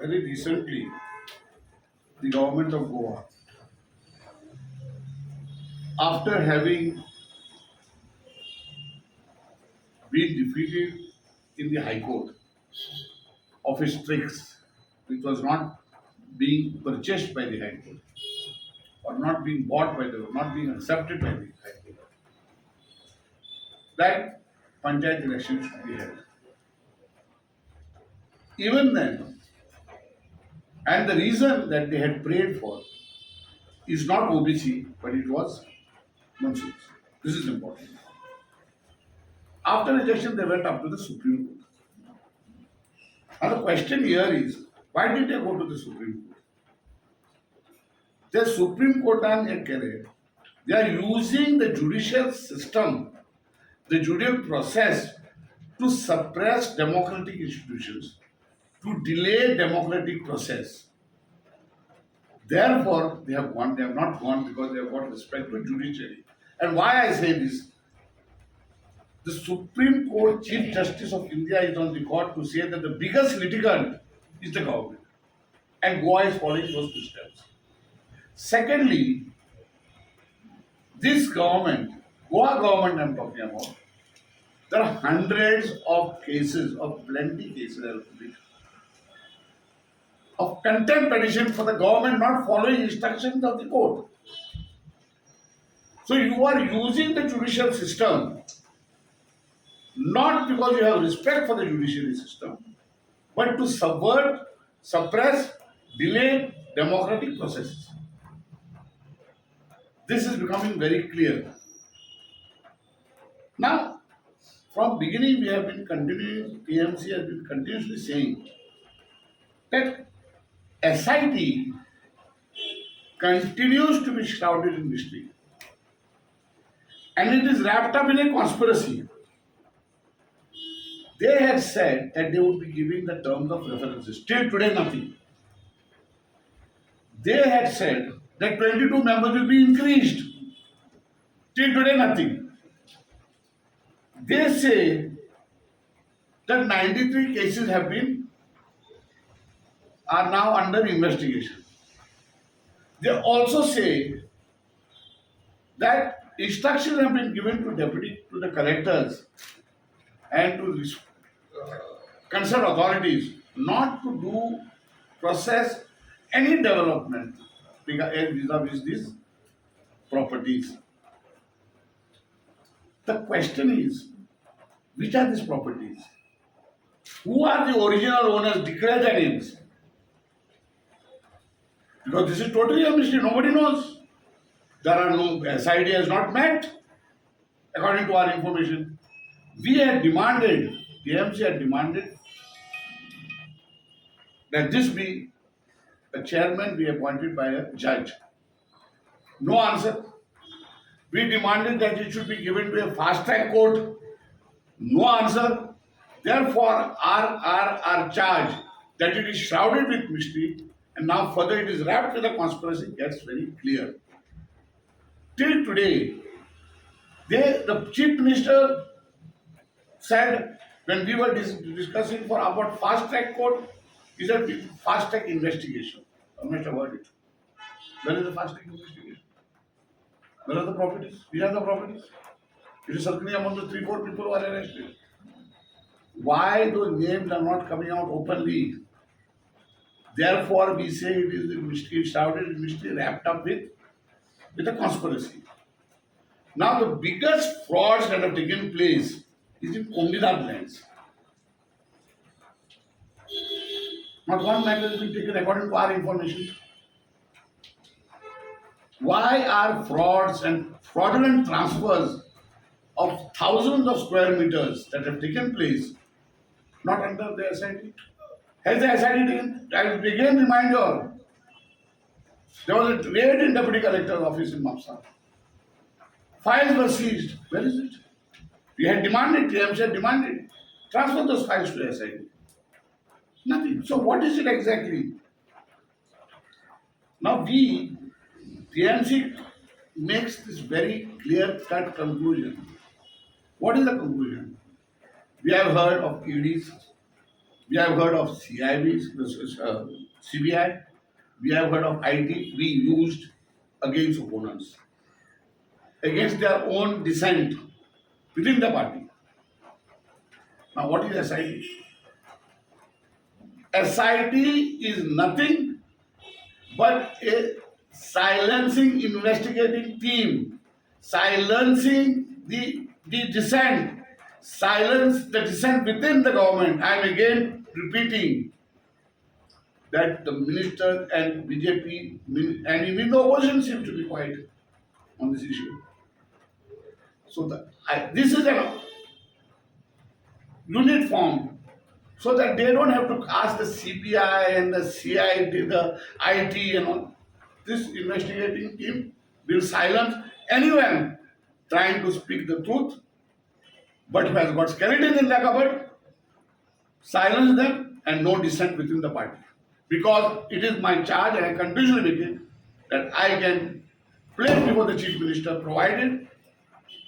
very recently, the government of Goa, after having been defeated in the High Court of its tricks, which was not being purchased by the High Court, or not being bought by the, not being accepted by the High Court, that Panchayat election should be held. Even then, and the reason that they had prayed for is not OBC, but it was Mansur. This is important. After election, they went up to the Supreme Court. Now the question here is, why did they go to the Supreme Court? The Supreme Court and they are using the judicial system, the judicial process to suppress democratic institutions, to delay democratic process. Therefore, they have gone, they have not gone because they have got respect to judiciary. And why I say this? The Supreme Court Chief Justice of India is on record to say that the biggest litigant is the government. And Goa is following those steps. Secondly, this government, Goa government I'm talking about, there are hundreds of cases, of plenty cases of contempt petition for the government not following instructions of the court. So you are using the judicial system not because you have respect for the judiciary system, but to subvert, suppress, delay democratic processes. This is becoming very clear. Now, from beginning we have been continuing, TMC has been continuously saying that SIT continues to be shrouded in mystery. And it is wrapped up in a conspiracy. They had said that they would be giving the terms of references. Till today, nothing. They had said that 22 members will be increased. Till today, nothing. They say that 93 cases are now under investigation. They also say that instructions have been given to the collectors and to concerned authorities not to do process any development vis-a-vis these properties. The question is, which are these properties? Who are the original owners? Declare their names. Because this is totally a mystery, nobody knows. There are no, SID has not met, according to our information. We had demanded, TMC had demanded that this be a chairman be appointed by a judge. No answer. We demanded that it should be given to a fast track court. No answer. Therefore, our charge that it is shrouded with mystery and now further it is wrapped with a conspiracy gets very clear. Till today, the Chief Minister said when we were discussing for about fast track court, he said fast track investigation. I must have heard it. Where is the fast track investigation? Where are the properties? We have the properties. It is certainly among the 3-4 people who are arrested. Why those names are not coming out openly? Therefore, we say it is the mystery, shrouded in mystery, wrapped up with a conspiracy. Now, the biggest frauds that have taken place is in Kongida lands. Not one matter has been taken according to our information. Why are frauds and fraudulent transfers of thousands of square meters that have taken place not under the SIT? Has the SIT taken? I will again remind you all. There was a raid in Deputy Collector's office in Mapsa. Files were seized. Where is it? We had demanded, TMC had demanded, transfer those files to SIT. Nothing. So what is it exactly? Now TMC makes this very clear-cut conclusion. What is the conclusion? We have heard of EDs. We have heard of CIB, CBI. We have heard of IT being used against opponents, against their own dissent within the party. Now, what is SIT? SIT is nothing but a silencing investigating team, silencing the dissent, silence the dissent within the government. I am again repeating that the minister and BJP and even the opposition seem to be quiet on this issue. So this is a unit formed so that they don't have to ask the CBI and the CID, the IT and all. This investigating team will silence anyone trying to speak the truth, but who has got skeletons in the cupboard, silence them and no dissent within the party. Because it is my charge and I continuously make it that I can place before the Chief Minister provided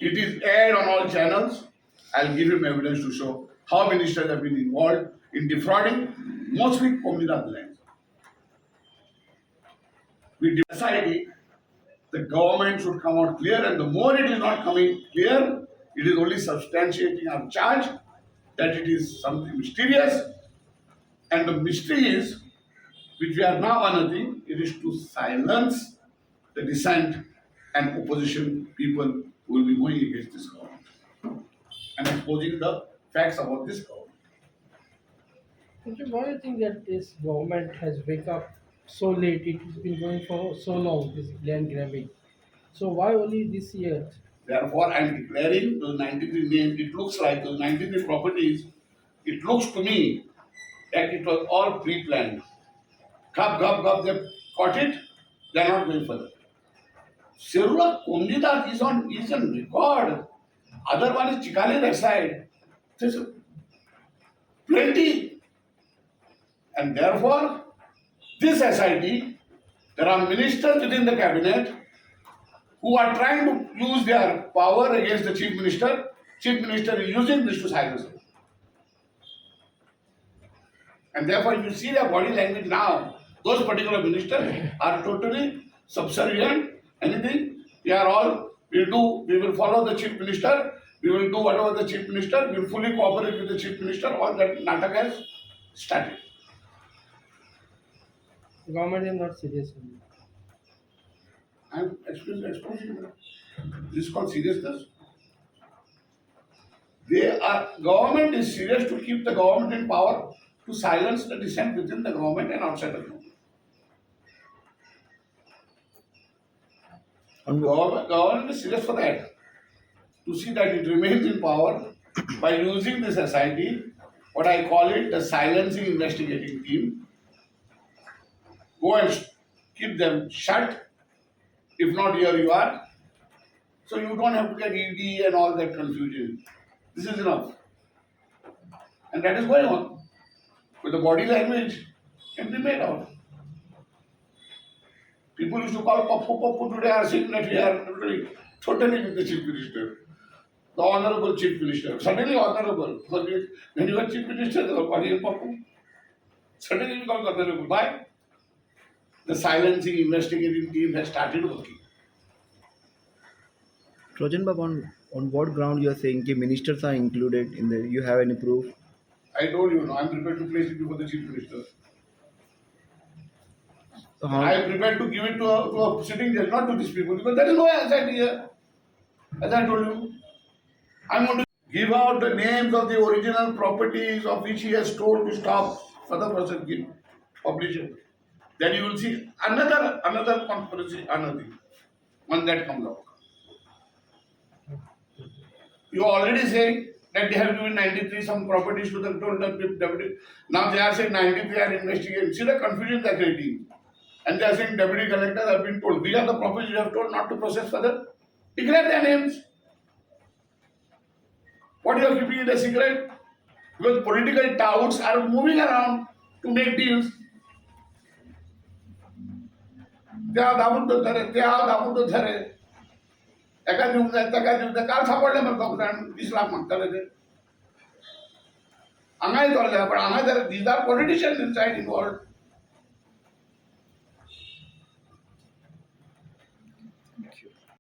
it is aired on all channels. I'll give him evidence to show how ministers have been involved in defrauding mostly Komila lands. We decided the government should come out clear, and the more it is not coming clear, it is only substantiating our charge that it is something mysterious, and the mystery is, which we are now unearthing, it is to silence the dissent and opposition people who will be going against this government and exposing the facts about this government. Okay, why do you think that this government has wake up so late? It has been going for so long, this land grabbing. So why only this year? Therefore, I am declaring those 93 names. It looks like those 93 properties. It looks to me that it was all pre-planned. Gub, they caught it. They are not going further. Sirula Kumjidas is on record. Other one is Chikali that side. There's plenty. And therefore, this SIT, there are ministers within the cabinet who are trying to use their power against the Chief Minister. Chief Minister is using this to silence them. And therefore, if you see their body language now, those particular ministers are totally subservient. Anything, we are all, we will follow the Chief Minister, we will do whatever the Chief Minister, we will fully cooperate with the Chief Minister. All that natak has started. The government is not serious. I am exposing that. This is called seriousness. Government is serious to keep the government in power, to silence the dissent within the government and outside the government. Government is serious for that. To see that it remains in power by using this SIT, what I call it the silencing investigating team. Go and keep them shut. If not, here you are. So you don't have to get ED and all that confusion. This is enough. And that is going on. With the body language can be made out. People used to call Pappu today are saying that we are totally with the Chief Minister. The Honorable Chief Minister. Suddenly Honorable. When you were Chief Minister, they were calling him Pappu. Suddenly we call Honorable. Why? The silencing investigating team has started working. Trojan Bab, on what ground you are saying that ministers are included in the? You have any proof? I told you, no, I am prepared to place it before the Chief Minister. So I am prepared to give it to a sitting judge, not to these people, because there is no anxiety here. As I told you, I am going to give out the names of the original properties of which he has told to stop further process, publish it. Then you will see another conspiracy, another thing, one that comes out. You are already saying that they have given 93 some properties to the deputy. Now they are saying 93 are investigating. See the confusion they are creating. And they are saying deputy collectors have been told. These are the properties you have told not to process further. Declare their names. What you are keeping it a secret? Because political touts are moving around to make deals. एका दिवसात काल सापडले मग 20 लाख मागताले ते but these are politicians inside involved.